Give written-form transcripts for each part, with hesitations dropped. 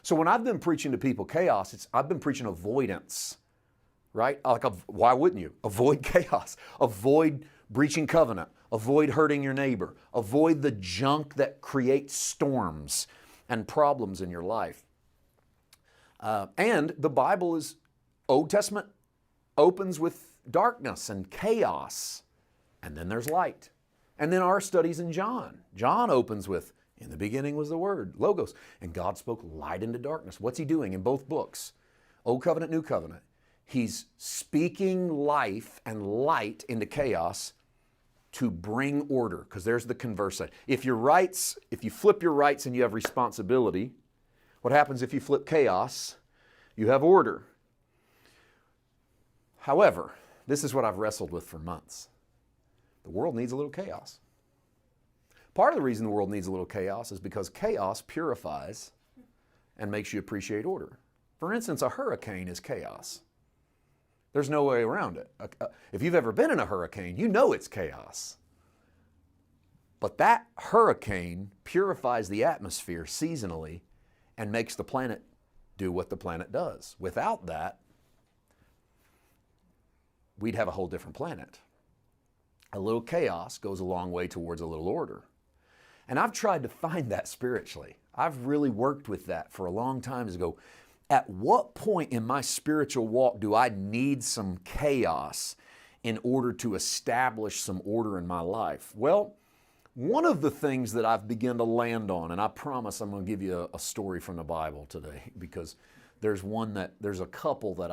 So when I've been preaching to people chaos, I've been preaching avoidance, right? Like, why wouldn't you? Avoid chaos. Avoid breaching covenant. Avoid hurting your neighbor. Avoid the junk that creates storms and problems in your life. And the Bible is, Old Testament opens with darkness and chaos, and then there's light. And then our studies in John. John opens with, in the beginning was the Word, Logos, and God spoke light into darkness. What's he doing in both books? Old Covenant, New Covenant. He's speaking life and light into chaos to bring order, because there's the converse side. If you flip your rights and you have responsibility, what happens if you flip chaos? You have order. However, this is what I've wrestled with for months. The world needs a little chaos. Part of the reason the world needs a little chaos is because chaos purifies and makes you appreciate order. For instance, a hurricane is chaos. There's no way around it. If you've ever been in a hurricane, you know it's chaos. But that hurricane purifies the atmosphere seasonally and makes the planet do what the planet does. Without that, we'd have a whole different planet. A little chaos goes a long way towards a little order. And I've tried to find that spiritually. I've really worked with that for a long time to go, at what point in my spiritual walk do I need some chaos in order to establish some order in my life? Well, one of the things that I've begun to land on, and I promise I'm going to give you a story from the Bible today, because there's a couple that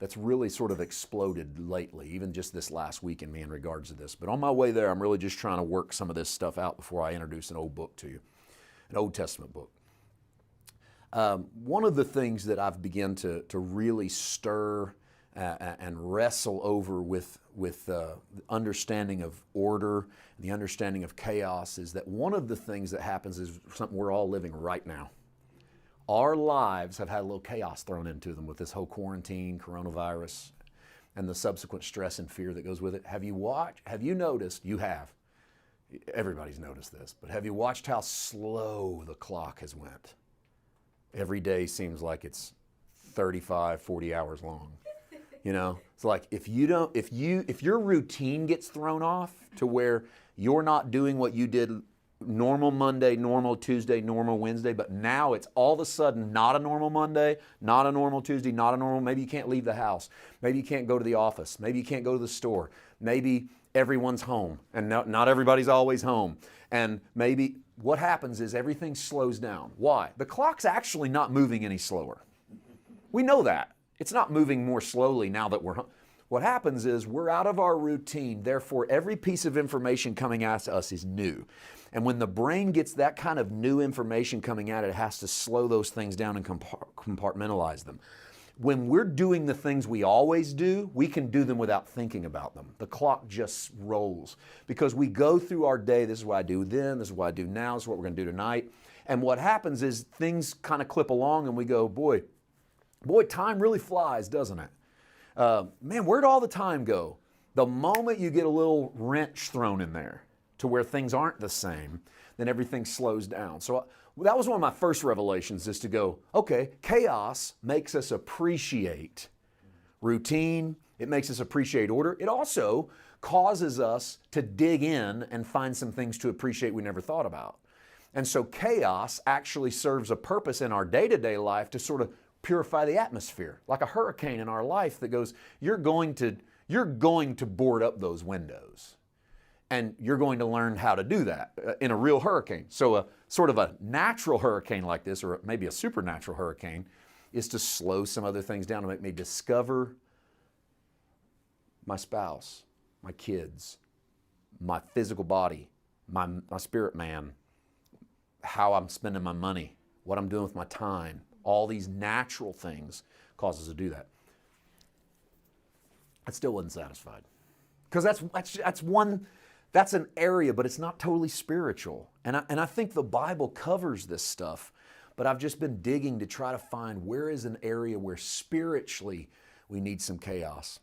that's really sort of exploded lately, even just this last week in me in regards to this. But on my way there, I'm really just trying to work some of this stuff out before I introduce an old book to you, an Old Testament book. One of the things that I've begun to really stir and wrestle over with the understanding of order, the understanding of chaos, is that one of the things that happens is something we're all living right now. Our lives have had a little chaos thrown into them with this whole quarantine, coronavirus, and the subsequent stress and fear that goes with it. Have you noticed, you have, everybody's noticed this, but have you watched how slow the clock has went? Every day seems like it's 35, 40 hours long. You know, it's like if your routine gets thrown off to where you're not doing what you did normal Monday, normal Tuesday, normal Wednesday, but now it's all of a sudden not a normal Monday, not a normal Tuesday, maybe you can't leave the house. Maybe you can't go to the office. Maybe you can't go to the store. Maybe everyone's home and not everybody's always home. And maybe what happens is everything slows down. Why? The clock's actually not moving any slower. We know that. It's not moving more slowly now that we're home. What happens is we're out of our routine. Therefore, every piece of information coming at us is new. And when the brain gets that kind of new information coming at it, it has to slow those things down and compartmentalize them. When we're doing the things we always do, we can do them without thinking about them. The clock just rolls because we go through our day. This is what I do then. This is what I do now. This is what we're going to do tonight. And what happens is things kind of clip along and we go, boy, time really flies, doesn't it? Man, where'd all the time go? The moment you get a little wrench thrown in there to where things aren't the same, then everything slows down. So that was one of my first revelations, is to go, okay, chaos makes us appreciate routine. It makes us appreciate order. It also causes us to dig in and find some things to appreciate we never thought about. And so chaos actually serves a purpose in our day-to-day life to sort of purify the atmosphere, like a hurricane in our life that goes, you're going to board up those windows. And you're going to learn how to do that in a real hurricane. So a sort of a natural hurricane like this, or maybe a supernatural hurricane, is to slow some other things down to make me discover my spouse, my kids, my physical body, my spirit man, how I'm spending my money, what I'm doing with my time. All these natural things cause us to do that. I still wasn't satisfied. Because that's an area, but it's not totally spiritual. And I think the Bible covers this stuff, but I've just been digging to try to find where is an area where spiritually we need some chaos.